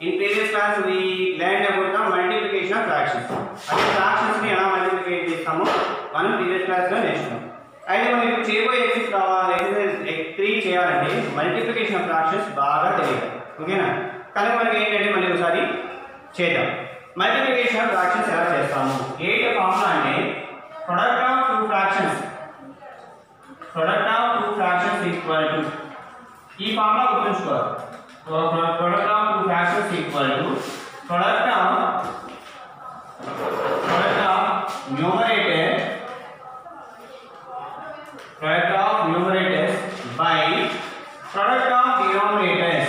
In previous class we learned about the multiplication of fractions. అంటే fractions ని ఎలా multiplicate చేస్తామో మనం ప్రీవియస్ క్లాస్ లో నేర్చుకున్నాం. అయితే మనం ఇప్పుడు చేయబోయే ఎక్సర్సైజ్ 3 చేయాలంటే మల్టిప్లికేషన్ ఆఫ్ ఫ్రాక్షన్స్ బాగా తెలియాలి. ఓకేనా? కనుక మనకి ఏంటంటే మళ్ళీ ఒకసారి చేద్దాం. మల్టిప్లికేషన్ ఆఫ్ ఫ్రాక్షన్స్ ఎలా చేస్తాము? ఏంటి ఫార్ములా అంటే product of two fractions equal to ఈ ఫార్ములా గుర్తుంచుకోవాలి. Product of two fractions equal to product of numerators by product of denominators.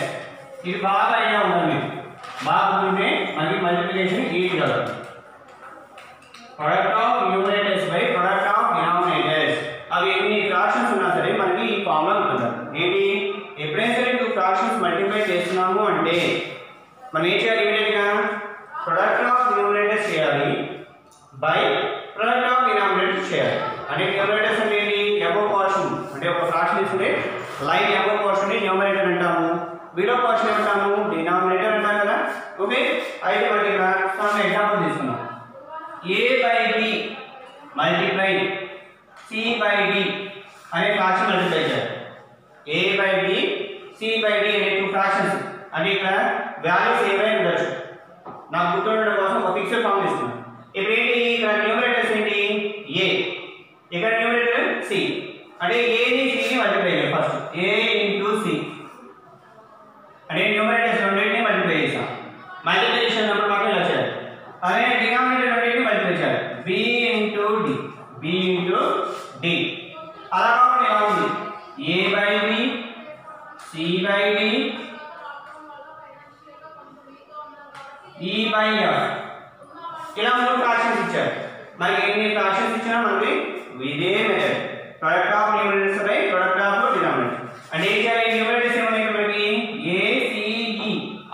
ఇది బాగా ఐడియా ఉండాలి. బాగా ఉంటే మనకి మల్టిప్లికేషన్ ఈజీ అవుతుంది. Product of numerators by product of denominators. అవి ఎన్ని ఫ్రాక్షన్స్ ఉన్నా సరే మనకి ఈ ఫార్ములా ఉంటుంది. ఏంటి? ఎప్పుడైనా సరే టూ ఫ్రాక్షన్స్ మల్టిప్లై చేస్తున్నాము అంటే మనం ఏం చేయాలి? ఇమీడియట్గా ప్రొడక్ట్ ఆఫ్ న్యూమరేటర్స్ చేయాలి బై ప్రొడక్ట్ ఆఫ్ డినామినేటర్స్ చేయాలి. అంటే న్యూమరేటర్స్ అంటే ఏంటి? Above portion. అంటే ఒక ఫ్రాక్షన్ తీసుకుంటే లైన్ అబోవ్ పోర్షన్ ని న్యూమరేటర్ అంటాము, బిలో పోర్షన్ అంటాము, డినామినేటర్ అంటాం కదా. ఓకే, అయితే మనకి ఇక్కడ ఎగ్జాంపుల్ తీసుకున్నాం. a by b multiply c by d అనే ఫ్రాక్షన్ మల్టిప్లై చేయాలి. a by b c by d అనే టూ ఫ్రాక్షన్స్. అంటే ఇక్కడ వాల్యూస్ ఏమైనా ఉండొచ్చు. నాకు గుర్తుండడం కోసం ఒక ఫిక్స్డ్ ఫార్మ్ తీసుకున్నాను. ఇప్పుడు ఏంటి? ఇక్కడ న్యూమరేటర్స్ ఏంటి? a, ఇక్కడ న్యూమరేటర్ c. అంటే a ని c ని మల్టిప్లై చేయాలి. ఫస్ట్ a ఇంటూ c అంటే న్యూమరేటర్స్ రెండింటిని మల్టిప్లై చేసాం. మల్టిప్లై చేసినప్పుడు మాకు ఇలా చేయాలి. అదే డినామినేటర్ రెండింటిని మల్టిప్లై చేయాలి. b ఇంటూ d అలా కాకుండా ఎలా ఉంది? a by b c by d e by f ఇలా మూడు ఫ్రాక్షన్స్ ఇచ్చారు. మరి ఎన్ని ఫ్రాక్షన్స్ ఇచ్చినా మనకి ఇదే method product of numerators by product of denominator. అంటే ఏం చేయాలి? న్యూమరేటర్స్ ఏమన్నాయి మనకి? a c e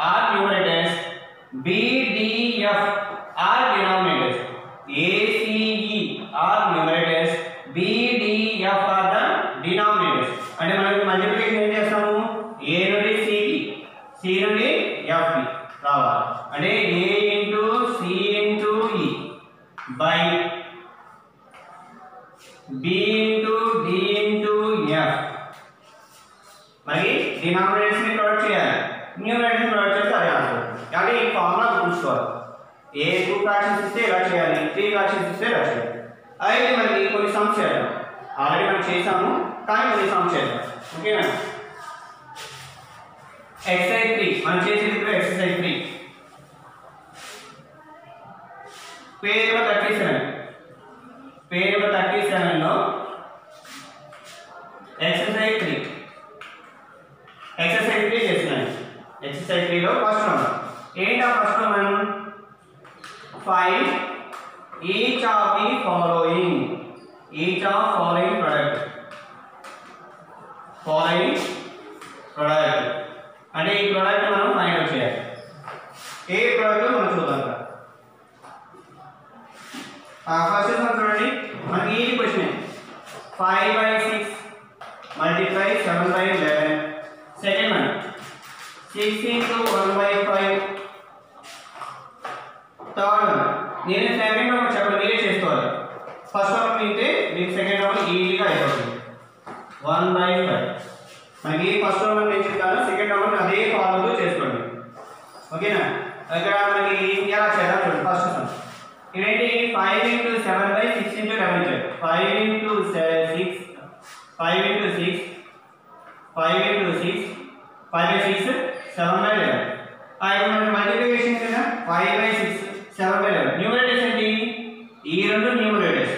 are numerators, b d f are denominators. a c e are numerators, b d f are the denominators. అంటే మనకి మల్టిప్లికేషన్ ఏం చేస్తాము? a నుండి c కి, c నుండి f కి రావాలి. అంటే a into c into e by b into d into f. మరి డినామినేటర్స్ ని ప్రొడక్ట్ చేయాలి, న్యూమరేటర్స్ ప్రొడక్ట్ చేస్తే అదే ఆన్సర్. అంటే ఈ ఫార్ములా గుర్తుంచుకోవాలి. ఏ టూ ఫ్రాక్షన్స్ ఇస్తే ఇలా చేయాలి, 3 ఫ్రాక్షన్స్ ఇస్తే ఇలా చేయాలి. అయితే మనకి కొన్ని సమ్స్ చేద్దాం. ఆల్రెడీ మనం చేసాము కానీ కొన్ని సమ్స్ చేద్దాం. ఓకేనా? ఎక్సర్సైజ్ 3 మనం చేసేది ఇప్పుడు ఎక్సర్సైజ్ 3 పేజ్ నెంబర్ 37 లో ఎక్సర్సైజ్ 3 చేస్తున్నాను. ఎక్సర్సైజ్ 3 లో ఫస్ట్ వన్ ఏంటా? First one find each of the following product అంటే ఈ ప్రొడక్ట్ మనం ఫైండ్ అవుట్ చేయాలి. ఏ ప్రొడక్ట్ మనం చూద్దాం. ఫస్ట్ వన్ చూడండి, మనకి ఈ question 5/6 multiply 7/11. Second one 6 into 1/5. Third one నేను సెకండ్ వన్ చెప్పండి, మీరే చేసుకోవాలి. ఫస్ట్ వన్ అయితే మీకు సెకండ్ వన్ ఈజీగా అయిపోతుంది. 1/5 మనకి ఫస్ట్ వన్ నేను చెప్తాను, సెకండ్ వన్ అదే ఫార్ములా చేసుకోండి. ఓకేనా? ఇక్కడ మనకి ఎలా చేద్దాం చూడండి. ఫస్ట్ వన్ ఇదేంటి? 5 into 7/6 into 11. 5 into 6 5 into 6 5/6 7/11. ఇప్పుడు మనకి మల్టిప్లికేషన్ కదా 5/6 7/11. న్యూమరేటర్స్ ఏంటి? ఈ రెండు న్యూమరేటర్స్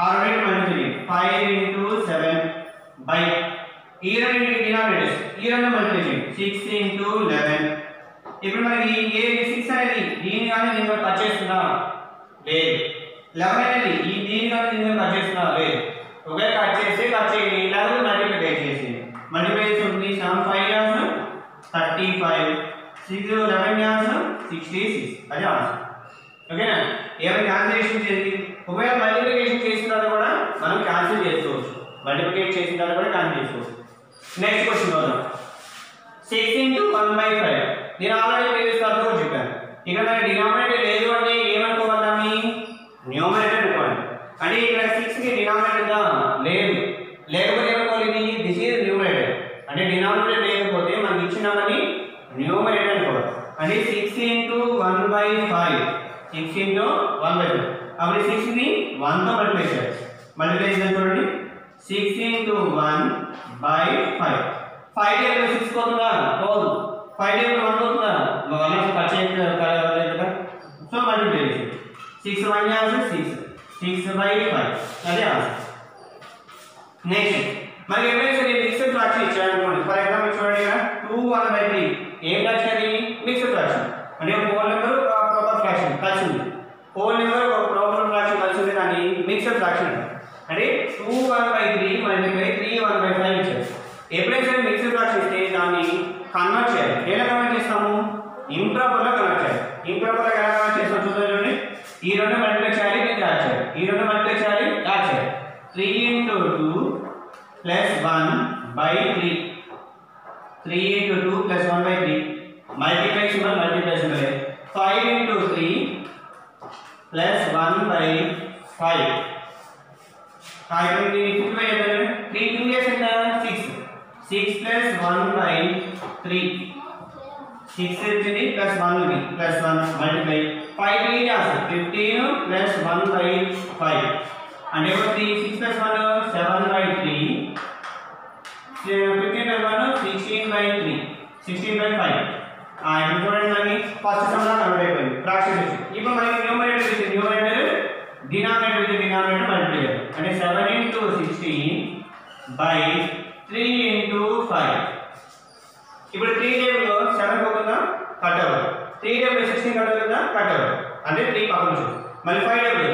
ఆ రెండు మల్టిప్లై 5 into 7 బై ఈ రెండు డినామినేటర్స్ ఈ రెండు మల్టిప్లై 6 into 11. ఇప్పుడు మనకి ఏ 6 అనేది దీని కానీ దీని కట్ చేస్తున్నా లేదు, 11 అనేది ఈ దీని కానీ దీని కట్ చేస్తున్నా లేదు. ఒకే కట్ చేయండి, 11 మల్టిప్లై చేసి ఉంది 7 5 35 6 11 66 అది ఆన్సర్. ఓకేనా? ఏమైనా క్యాన్సిలేషన్ చేసి ఒకవేళ మల్టిప్లికేషన్ చేసిన తర్వాత కూడా మనం క్యాన్సిల్ చేసుకోవచ్చు. మల్టిప్లికేట్ చేసిన తర్వాత కూడా క్యాన్సిల్ చేసుకోవచ్చు. నెక్స్ట్ క్వశ్చన్ చూద్దాం. 6 into 1/5 నేను ఆల్రెడీ ప్రీవియస్ క్లాస్ లో చెప్పాను. ఇక్కడ మన డినామినేటర్ లేదు అంటే ఏమనుకోవాలి, న్యూమరేటర్ అనుకోవాలి. అంటే ఇక్కడ 6 కి డినామినేటర్ గా లేదు, లేకపోతే ఏమనుకోవాలి, దిస్ ఈజ్ న్యూమరేటర్. అంటే డినామినేటర్ లేకపోతే మనకి ఇచ్చినామని న్యూమరేటర్ అనుకోవాలి. అంటే 6 into 1/5, 6 into 1/5. అప్పుడు 6 ని 1 తో మల్టిప్లై చేయాలి. మల్టిప్లై చేద్దాం చూడండి. 6 into 1/5. 5 టేబుల్ 6 పోతుందా? పోదు. 5 టేబుల్ 1 పోతుందా? 1 కట్ చేయలేదు కదా. సో మల్టిప్లై చేయండి. 6 1 ఆన్సర్ 6. 6/5 అదే ఆన్సర్. నెక్స్ట్ మరి ఎప్పుడైతే మిక్స్డ్ ఫ్రాక్షన్ ఇచ్చారనుకోండి, ఫర్ ఎగ్జాంపుల్ చూడండి ఇక్కడ 2 1/3 ఏం ఫ్రాక్షన్ అది? Mixed fraction. అంటే హోల్ నెంబర్ ఒక ప్రాపర్ ఫ్రాక్షన్ కలిసి ఉంది. హోల్ నెంబర్ ఒక ప్రాపర్ ఫ్రాక్షన్ కలిసి ఉంది, దాన్ని మిక్స్డ్ ఫ్రాక్షన్ అంటారు. అంటే 2 1/3 మల్టిప్లై 3 1/5 ఇచ్చారు. ఎప్పుడైతే మిక్స్డ్ ఫ్రాక్షన్ ఇస్తే దాన్ని కన్వర్ట్ చేయాలి. ఎలా కన్వర్ట్ చేస్తాము? ఇంప్రాపర్ లో కన్వర్ట్ చేయాలి. ఇంప్రాపర్ ఎలా కన్వర్ట్ చేస్తాం చూద్దాం చూడండి. ఈ రెండు మల్టిప్లై చేయాలి, దీన్ని యాడ్ చేయాలి. ఈ రెండు మల్టిప్లై చేయాలి, యాడ్ చేయాలి. 3 into 2 plus 1/3. 3 into 2 plus 1/3. Multiply symbol, multiply symbol. 5 into 3 plus 1/5. 5 into 3 3 2 years and 6. 6 plus 1/3. 6 plus 1 plus 1 multiply. 5 3 answer 15 plus 1/5. And over 3 6 plus 1 7/3. 15 plus 1 16/3. 16/5. ఇప్పుడు చూడండి మనకి ఫస్ట్ సమ్ లా కన్వర్ట్ అయిపోయింది ఫ్రాక్షన్ వచ్చి. ఇప్పుడు మనకి న్యూమరేటర్ ఇచ్చింది. Numerator denominator with denominator multiply చేయాలి. అంటే 7 into 16/3 into 5. ఇప్పుడు 3 టేబుల్ లో 7 పోతుందా? కట్ అవ్వదు. 3 టేబుల్ 16 కట్ అవుతుందా? కట్ అవ్వదు. అంటే 3 పక్కన వచ్చి. మళ్ళీ 5 టేబుల్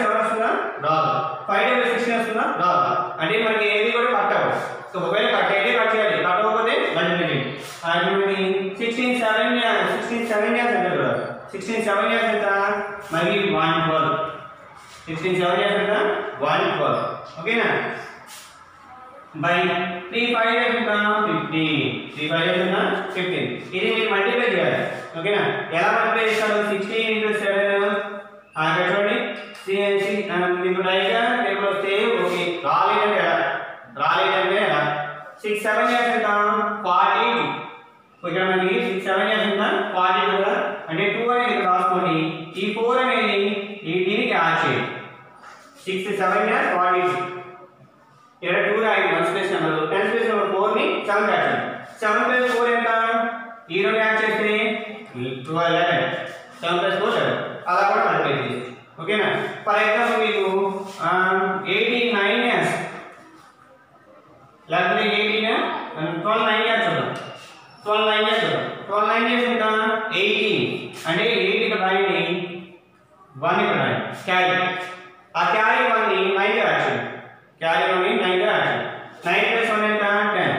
7 వస్తుందా? రాదు. 5 టేబుల్ 16 వస్తుందా? రాదు. అంటే మనకి ఏది కూడా కట్ అవ్వదు. సో ఒకవేళ కట్ అయితే కట్ చేయాలి, కట్ అవ్వకపోతే మల్టిప్లై చేయాలి. ఇప్పుడు 16 7 years ఎంత చూడాలి. 16 7 years ఎంత? మరి 112. 16 7 years ఎంత? 112. ఓకేనా? బై 3 5 years ఎంత? 15. 3 5 years ఎంత? 15. ఇది మీరు మల్టిప్లై చేయాలి. ఓకేనా? ఎలా మల్టిప్లై చేస్తారు? 16 into 7 అక్కడ చూడండి. మీకు డైగా టేబుల్ వస్తే ఓకే, రాలేదంటే ఎలా? 6 7 years ఎంత? 42. ఇక్కడ మనకి 6 7 years ఎంత? 42 కదా. అంటే 2 అనేది ఇక్కడ రాసుకోండి. ఈ 4 అనేది దీనికి యాడ్ చేయండి. 6 7 years 42. ఇక్కడ 2 రాయండి 1 స్పేస్ నెంబర్. 10 స్పేస్ నెంబర్ 4 ని 7 యాడ్ చేయండి. 7 plus 4 ఎంత? ఈ రెండు యాడ్ చేస్తే 11. 7 plus 4 11. అలా కూడా మల్టిప్లై చేయండి. ఓకేనా? ఫర్ ఎగ్జాంపుల్ మీకు 89 years లేకపోతే 18 12 9 years చూద్దాం. 12 9 years చూద్దాం. 12 9 years ఎంత? 18. అంటే 8 ఇక్కడ రాయండి, 1 ఇక్కడ రాయండి. క్యారీ ఆ క్యారీ 1 ని 9 గా యాడ్ చేయండి. క్యారీ 1 ని 9 గా యాడ్ చేయండి. 9 plus 1 ఎంత? 10.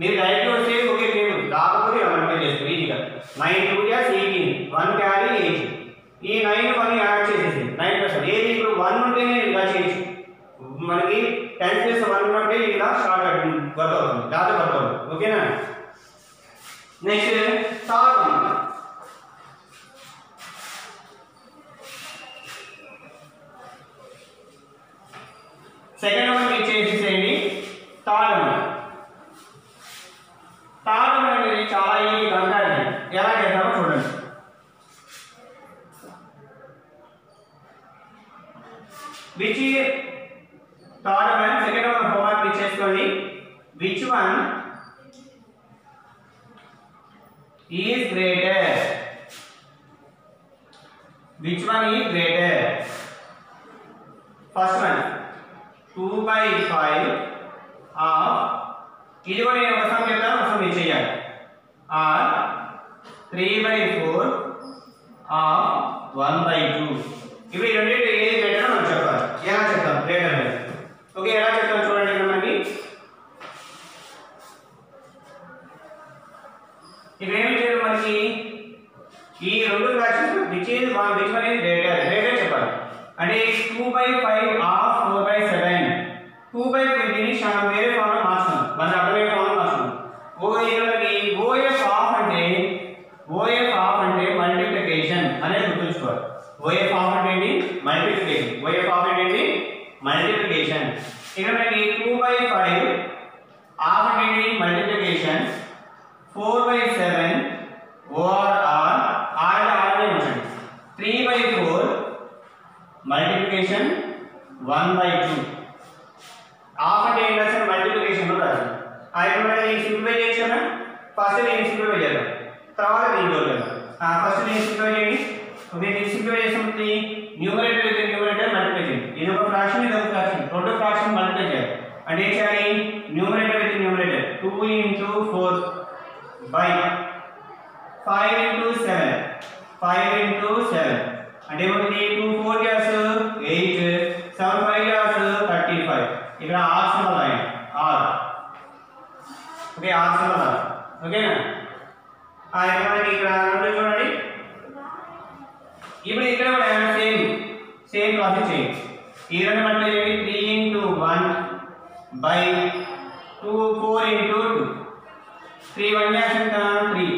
మీరు డైరెక్ట్ వస్తే ఒకే టేబుల్, రాకపోతే మల్టిప్లై చేస్తారు ఈజీగా. 9 2 years 18. 1 క్యారీ 18. ఈ 9 1 యాడ్ చేసేసి 9 plus 1 ఏది ఇప్పుడు 1 ఉంటేనే ఇలా చేయొచ్చు. మనకి 10 plus 1 ఉంటే ఇలా షార్ట్ వర్క్ అవుతుంది, డాటా వర్క్ అవుతుంది. ఓకేనా? Next third one. Second one మీరు చేసేసేయండి. థర్డ్ వన్ అనేది చాలా ఈజీ కంపారిజన్. ఎలా చేద్దామో చూడండి. Which third one second one homework మీరు చేసుకోండి. Which one is greater? Which one is greater? First one 2/5 of ఇది కూడా నేను ఒక సమ్ చెప్తాను, ఒక సమ్ మీరు చేయాలి. or 3/4 of 1/2. ఇవి రెండింటి ఏది గ్రేటర్ మనం చెప్పాలి. ఎలా చెప్తాం గ్రేటర్ అనేది? ఓకే, ఎలా చెప్తాం చూడండి. ఇక్కడ మనకి ఇక్కడ ఏమి చేయాలి, మనకి ఈ రెండు fractions which one is greater చెప్పాలి. అంటే 2/5 of 4/7. 2/5 దీన్ని వేరే ఫామ్ లో మార్చుకున్నాం, మన అర్థమయ్యే ఫామ్ లో మార్చుకున్నాం. ఓఎఫ్ హాఫ్ అంటే ఓఎఫ్ ఆఫ్ అంటే మల్టిప్లికేషన్ అనేది గుర్తుంచుకోవాలి. ఓఎఫ్ ఆఫ్ అంటే ఏంటి? మల్టిప్లికేషన్. ఓఎఫ్ ఆఫ్ అంటే ఏంటి? మల్టిప్లికేషన్. ఇక్కడ మనకి 2/5 ఆఫ్ అంటే ఏంటి? మల్టిప్లికేషన్. 4/7 ఓఆర్ ఆర్ ఆర్ అనే ఉంచండి. 3/4 మల్టిప్లికేషన్. 1/2 ఆఫ్ అంటే ఏంటి? అసలు మల్టిప్లికేషన్ లో రాదు. అయితే మనం సింప్లిఫై చేసామా? ఫస్ట్ నేను సింప్లిఫై చేద్దాం, తర్వాత దీంట్లో ఫస్ట్ నేను సింప్లిఫై చేయండి. ఓకే, నేను సింప్లిఫై చేసినప్పుడు న్యూమరేటర్ విత్ న్యూమరేటర్ మల్టిప్లై చేయండి. ఇది ఒక ఫ్రాక్షన్, ఇది ఒక ఫ్రాక్షన్, రెండు ఫ్రాక్షన్ మల్టిప్లై చేయాలి. అంటే ఏం చేయాలి? Numerator with numerator 2 into 4 by 5 into 7 5 into 7 అంటే ఏమవుతుంది? 2 4 years 8 7 5 years 35. ఇక్కడ ఆర్ సింబల్ రాయండి. ఆర్. ఓకే, ఆర్ సింబల్ రాయండి. ఓకేనా? ఇక్కడ చూడండి. ఇప్పుడు ఇక్కడ కూడా సేమ్ ప్రాసెస్ చేయండి. ఈ రెండు మల్టిప్లై చేయండి. 3 into 1 by 2 4 into 2 3 1 years ఎంత? 3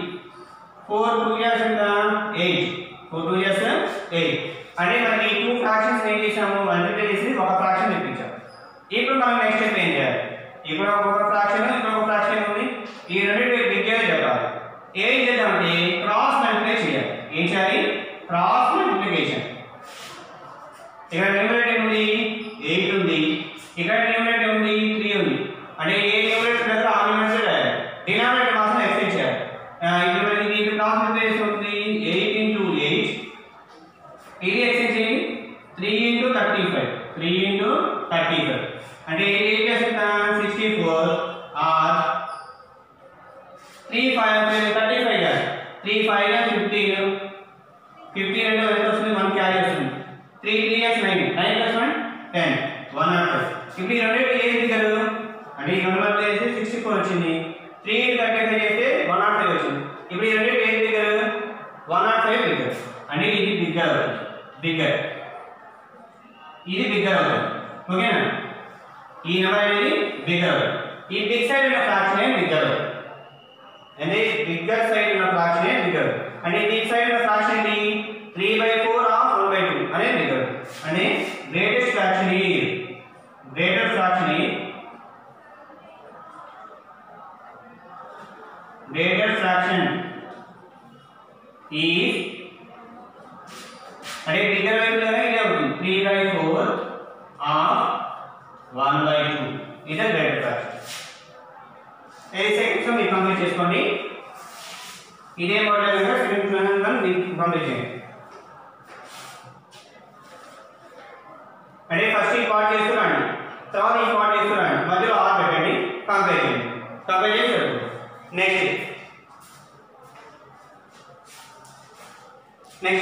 4 2 years ఎంత? 8 4 2 years 8. అంటే మనకి 2 ఫ్రాక్షన్స్ ఏం చేసాము? మల్టిప్లై చేసి ఒక ఫ్రాక్షన్ తెప్పించాము. ఇప్పుడు మనం నెక్స్ట్ స్టెప్ ఏం చేయాలి? ఇక్కడ ఒక ఫ్రాక్షన్, ఇక్కడ ఒక ఫ్రాక్షన్ ఉంది. ఈ రెండింటి బిగ్గర్ చెప్పాలి. ఏం చేద్దామంటే క్రాస్ మల్టిప్లై చేయాలి. ఏం చేయాలి? Cross multiplication. ఇక్కడ న్యూమరేటర్ ఉంది 8 ఉంది, ఇక్కడ న్యూమరేటర్ ఉంది 3 ఉంది. అంటే ఏ న్యూమరేటర్ దగ్గర ఆ న్యూమరేటర్ రాయాలి. డినామినేటర్ మాత్రం ఎక్స్టెండ్ చేయాలి. ఇది క్రాస్ మల్టిప్లికేషన్ ఉంది 8 into 8. ఇది ఎక్స్టెండ్ చేయండి 3 into 35 3 into 35 అంటే ఇది ఏం చేస్తుందా? 64 ఆర్ 3 5 35 గా 3 5 గా 15 15 అంటే ఎంత వస్తుంది? 1 క్యారీ వస్తుంది. 3 3 గా 9 9 + 1 10 105. ఇప్పుడు ఈ రెండు ఏం దిగరు అంటే ఈ రెండు మధ్య చేస్తే 64 వచ్చింది. 3 into 35 చేస్తే 105 వచ్చింది. ఇప్పుడు ఈ రెండు ఏం దిగరు? 105 దిగరు. అంటే ఇది బిగ్గర్ అవుతుంది. బిగ్గర్ ఇది బిగ్గర్ అవుతుంది. ఓకేనా? ఈ నెంబర్ అనేది బిగ్గర్ అవుతుంది. ఈ బిగ్ సైడ్ ఉన్న ఫ్రాక్షన్ బిగ్గర్ అవుతుంది. అంటే బిగ్గర్ సైడ్ ఉన్న ఫ్రాక్షన్ బిగ్గర్. అంటే బిగ్ సైడ్ ఉన్న ఫ్రాక్షన్ ఏంటి? 3/4 ఆఫ్ 1/2 అనేది బిగ్గర్. అంటే greatest fraction greater fraction greater fraction ఈ అంటే బిగ్గర్ వైపు లోనే ఇదే అవుతుంది. 3/4 ఆఫ్ 1/2 ఇది గ్రేటర్ ఫ్రాక్షన్. ఏ సెకండ్స్ మీరు కంప్లీట్ చేసుకోండి. ఇదే మోడల్ గా సెకండ్ మీరు కంప్లీట్ చేయండి. అంటే ఫస్ట్ ఈ పార్ట్ చేస్తున్నాండి, తర్వాత ఈ పార్ట్ చేస్తున్నాండి, మధ్యలో ఆర్ పెట్టండి, కంపేర్ చేయండి. కంపేర్ చేసి నెక్స్ట్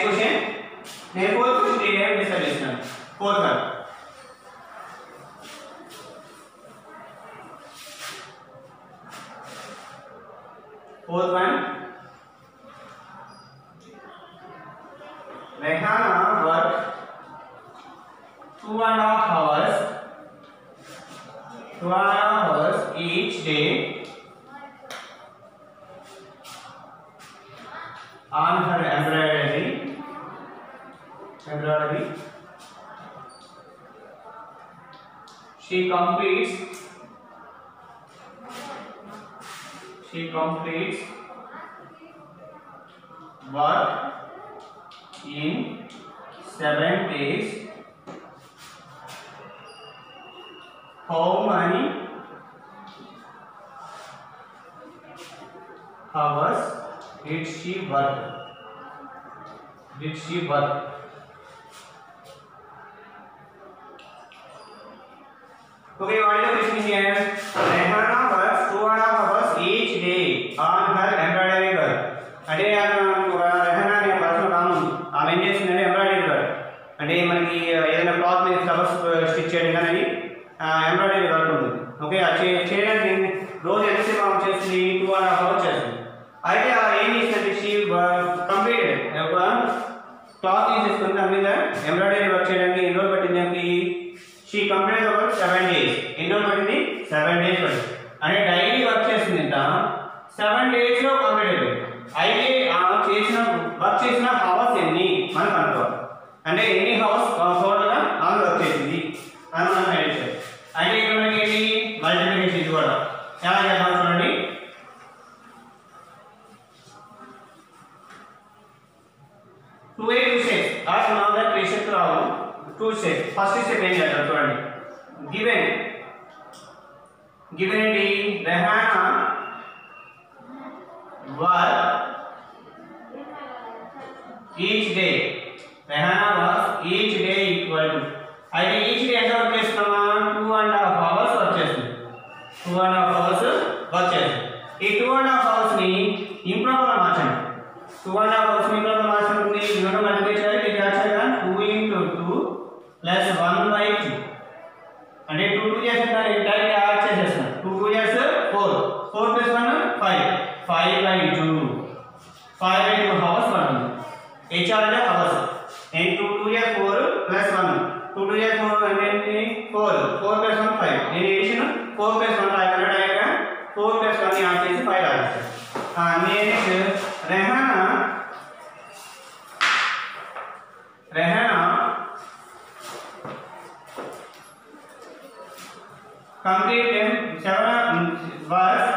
క్వశ్చన్. నేను 4th క్వశ్చన్ ఏం డిస్కస్ చేస్తున్నాను. 4th one Rehana worked 2.5 hours each day on her embroidery. She completes work in 7 days. How many hours did she work? Okay, what is the question here? Rehana works 2.5 hours each day on her embroidery work. అంటే రెహనా అనే person కాము ఆమె ఏం చేస్తుందంటే embroidery work. అంటే మనకి ఏదైనా cloth మీద ఫ్లవర్స్ స్టిచ్ చేయడం కానీ ఎంబ్రాయిడరీ వర్క్ ఉంటుంది. ఓకే, అది చేయడానికి రోజు ఎంతసేపు ఆమె చేస్తుంది? 2.5 hours చేస్తుంది. అయితే ఏం చేస్తుంది? షీ కంప్లీటెడ్ ఒక క్లాత్ తీసేసుకుని దాని మీద ఎంబ్రాయిడరీ వర్క్ చేయడానికి ఎన్ని రోజులు పట్టింది? దానికి షీ కంప్లీటెడ్ ఒక 7 days. ఎన్ని రోజులు పట్టింది? 7 days పట్టింది. అంటే డైలీ వర్క్ చేస్తుంది ఇంత 7 days లో కంప్లీట్ అయిపోయింది. అయితే వర్క్ చేసిన హవర్స్ ఎన్ని మనం కనుక్కోవాలి. అంటే ఎన్ని హవర్స్ టోటల్గా ఆమె వర్క్ చేసింది అని మనం ఫైండ్ చేయాలి. అంటే ఇక్కడ మనకి ఏంటి మల్టిప్లికేషన్ ఇది కూడా ఎలా చేద్దాం చూడండి. Two steps are now that reset రావు. Two steps. ఫస్ట్ స్టెప్ ఏం చేద్దాం చూడండి. గివెన్ ఏంటి Rehana work each day. Rehana works each day equal to. అయితే each day ఎంత వర్క్ చేస్తున్నామా 2.5 hours వర్క్ చేస్తుంది. 2.5 hours వర్క్ చేస్తుంది. ఈ 2.5 hours ని ఇంప్రాపర్ గా మార్చండి. 2.5 hours ని ఇంప్రాపర్ మార్చడానికి ఇవన్నీ మల్టిప్లై చేయాలి. ఇది యాక్చువల్గా 2 into 2 plus 1/2. అంటే 2 2 చేస్తాను ఇంటర్కి యాడ్ చేసేస్తాను. 2 2 చేస్తే 4 4 plus 1 5 5/2 5/2 hours పడుతుంది. HR అంటే hours. and 2 2 is 4 plus 1 2 2 is 4 and 4 4 plus 1 5 నేను ఎడిషన్ 4 plus 1 రాయగలడు. డైరెక్ట్గా 4 plus 1 యాడ్ చేసి 5 రాస్తాను. Next Rehana complete 7 works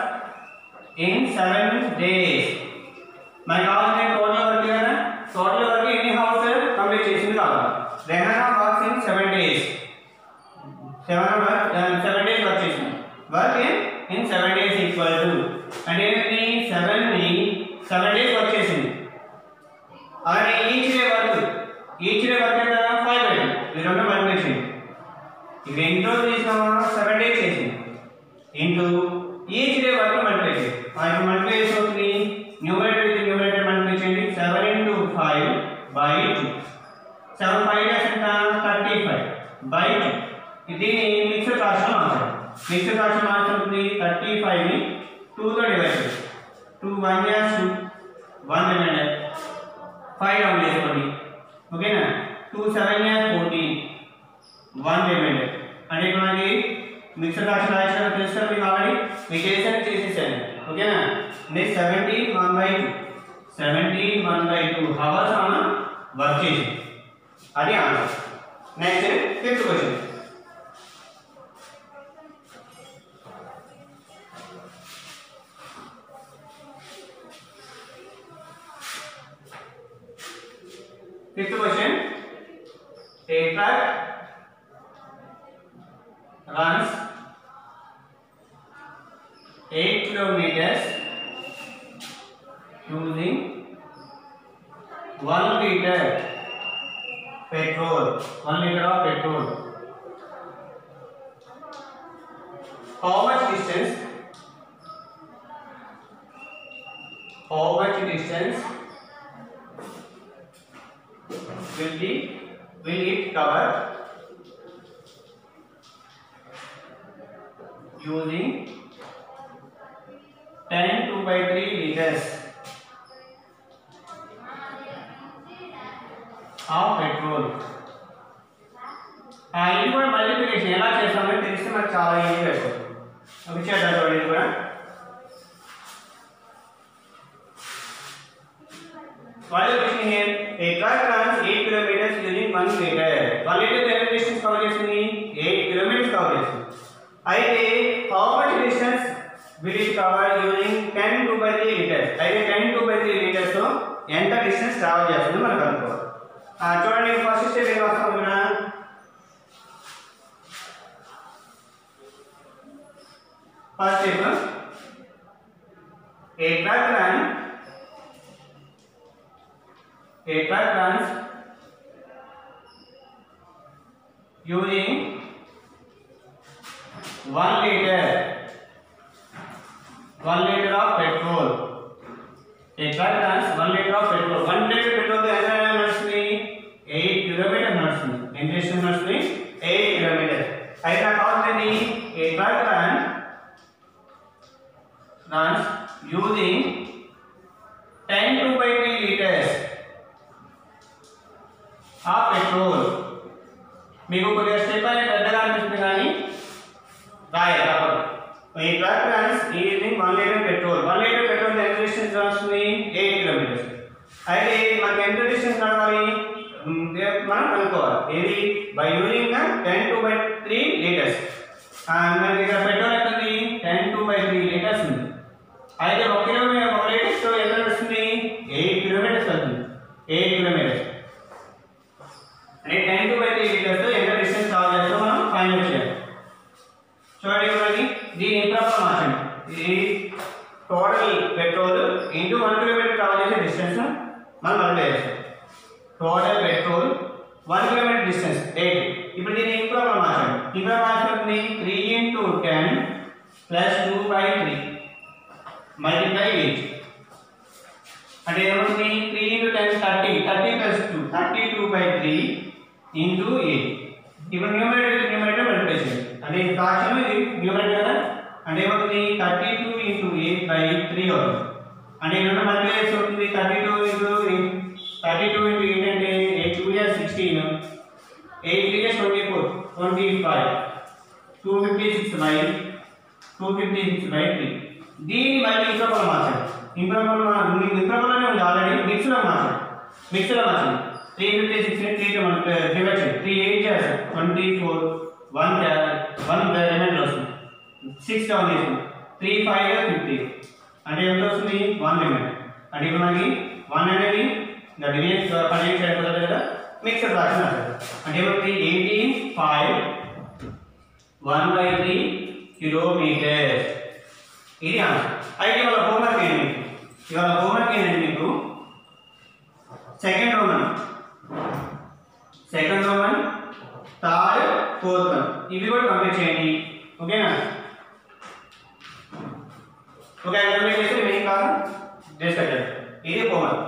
in 7 days. My house in total work here. Total work any house complete చేసింది కావాలి. Rehana works in 7 days. 7 days work చేసింది. Work in 7 days equal to అంటే ఏంటి 7 ని 7 days work చేసింది. అలాగే each day work ఎంత 5/2 ఇది రెండు మల్టిప్లికేషన్. ఇది ఎన్ని రోజులు చేసినామా 7 days చేసింది into each day work multiply చేయండి. మనకి మల్టిప్లై చేసి అవుతుంది న్యూమరేటర్ విత్ న్యూమరేటర్ మల్టిప్లై చేయండి. 7 into 5/2 7 5 ఎంత 35/2. ఇది మిక్స్డ్ ఫ్రాక్షన్ మార్చాలి. మిక్స్డ్ ఫ్రాక్షన్ మార్చుతుంది 35 ని 2 తో డివైడ్ చేయండి. 2 1 is 2 1 రిమైండర్ 5 డౌన్ చేసుకోండి. ఓకేనా 2 7 is 14 1 రిమైండర్. అంటే ఇప్పుడు మనకి మిక్స్డ్ ఫ్రాక్షన్ రాయడం తెలుసు మీకు ఆల్రెడీ. మీకు చేసేసాను. ఓకేనా నెక్స్ట్ 17/1/2 హవర్స్ ఆన్ వర్క్ చేసి అది answer. Next fifth question. Fifth question. A truck runs 8 kilometers using 1 liter petrol. 1 liter of petrol. How much distance will it cover using 10 2/3 liters of petrol. ఇది కూడా multiplication ఎలా చేస్తామని తెలిస్తే మనకు చాలా ఈజీగా అయిపోతుంది. ఓకే చేద్దాం చూడండి. కూడా multiplication here a truck runs 8 kilometers using 1 liter. 1 liter ఎంత డిస్టెన్స్ కవర్ చేస్తుంది 8 kilometers కవర్ చేస్తుంది. అయితే how much distance will it cover using 10 2/3 liters. అయితే 10 2/3 liters తో ఎంత డిస్టెన్స్ ట్రావెల్ చేస్తుందో మనకు అనుకోవాలి. చూడండి ఫస్ట్ స్టెప్ ఏం వస్తాం ఇక్కడ first step a truck runs using 1 liter of petrol. A truck runs 1 liter of petrol. 1 liter petrol తో ఎంత నడుస్తుంది 8 kilometers నడుస్తుంది. ఎంత డిస్టెన్స్ నడుస్తుంది 8 kilometers. అయితే నాకు కావాల్సింది a truck runs using 10 2/3 liters of petrol. మీకు కొద్దిగా స్టెప్ అనేది పెద్దగా అనిపిస్తుంది కానీ రాయాలి తప్పదు. A truck runs using 1 liter petrol. 1 liter petrol ఎంత డిస్టెన్స్ వస్తుంది 8 kilometers. ఏది బై యూజింగ్ 10^3 లీటర్స్. మనకి ఇక్కడ పెట్రోల్ ఎంత ఉంది 10^3 లీటర్స్ ఉంది. అయితే 1 కిలోమీటర్ 1 లీటర్స్ ఎంత వస్తుంది 8 కిలోమీటర్స్ వస్తుంది. 8 కిలోమీటర్స్ అంటే 10^3 లీటర్స్ ఎంత డిస్టెన్స్ కవర్ చేస్తామో మనం ఫైండ్ అవుట్ చేయాలి. చూడండి మనకి దీని ఇంప్రాపర్ మార్చండి. ఇది total petrol into 1 kilometre cover చేసే డిస్టెన్స్ మనం మల్టిప్లై చేస్తాం. Total petrol 1 kilometre distance 8. ఇప్పుడు దీన్ని ఇంప్రాపర్ మార్చండి. ఇంప్రాపర్ మార్చుకుంటే 3 × 10 + 2/3 మల్టిప్లై 8 అంటే ఏమవుతుంది 3 × 10 30 30 + 2 32/3 × 8. ఇప్పుడు న్యూమరేటర్ మల్టిప్లై చేయండి. అంటే ఇది ఫ్రాక్షన్ ఇది న్యూమరేటర్ కదా అంటే ఏమవుతుంది 32 × 8/3 అవుతుంది. అంటే ఇక్కడ మల్టిప్లై చేస్తే అవుతుంది 32 × 8 అంటే 8 2 = 16 8 3 = 24 25 256/3. దీన్ని మళ్ళీ ఇంప్రాపర్ మార్చండి. ఇంప్రాపర్ ఇంప్రాపర్లోనే ఉంది ఆల్రెడీ మిక్స్లో మార్చండి. 3 × 6 ని 3 తో డివైడ్ చేయండి. 3 8 చేస్తారు 24 1 రిమైండర్ వస్తుంది 6 డౌన్ చేస్తుంది 3 5 50 అంటే ఎంత వస్తుంది 1 రిమైండర్. అంటే ఇప్పుడు మనకి 1 అనేది డివిజన్ పన్నెండు అయిపోతుంది కదా మిక్స్డ్ ఫ్రాక్షన్ వస్తుంది. అంటే ఏమవుతుంది 18 5 1/3 కిలోమీటర్స్. ఇది ఆన్సర్. అయితే ఇవాళ హోంవర్క్ ఏంటి మీకు సెకండ్ రోమన్ థర్డ్ ఫోర్త్ ఇవి కూడా కంప్లీట్ చేయండి. ఓకేనా? ఓకే కంప్లీట్ చేస్తే మెయిన్ కాదు డిస్కస్ చేద్దాం. ఇది హోంవర్క్.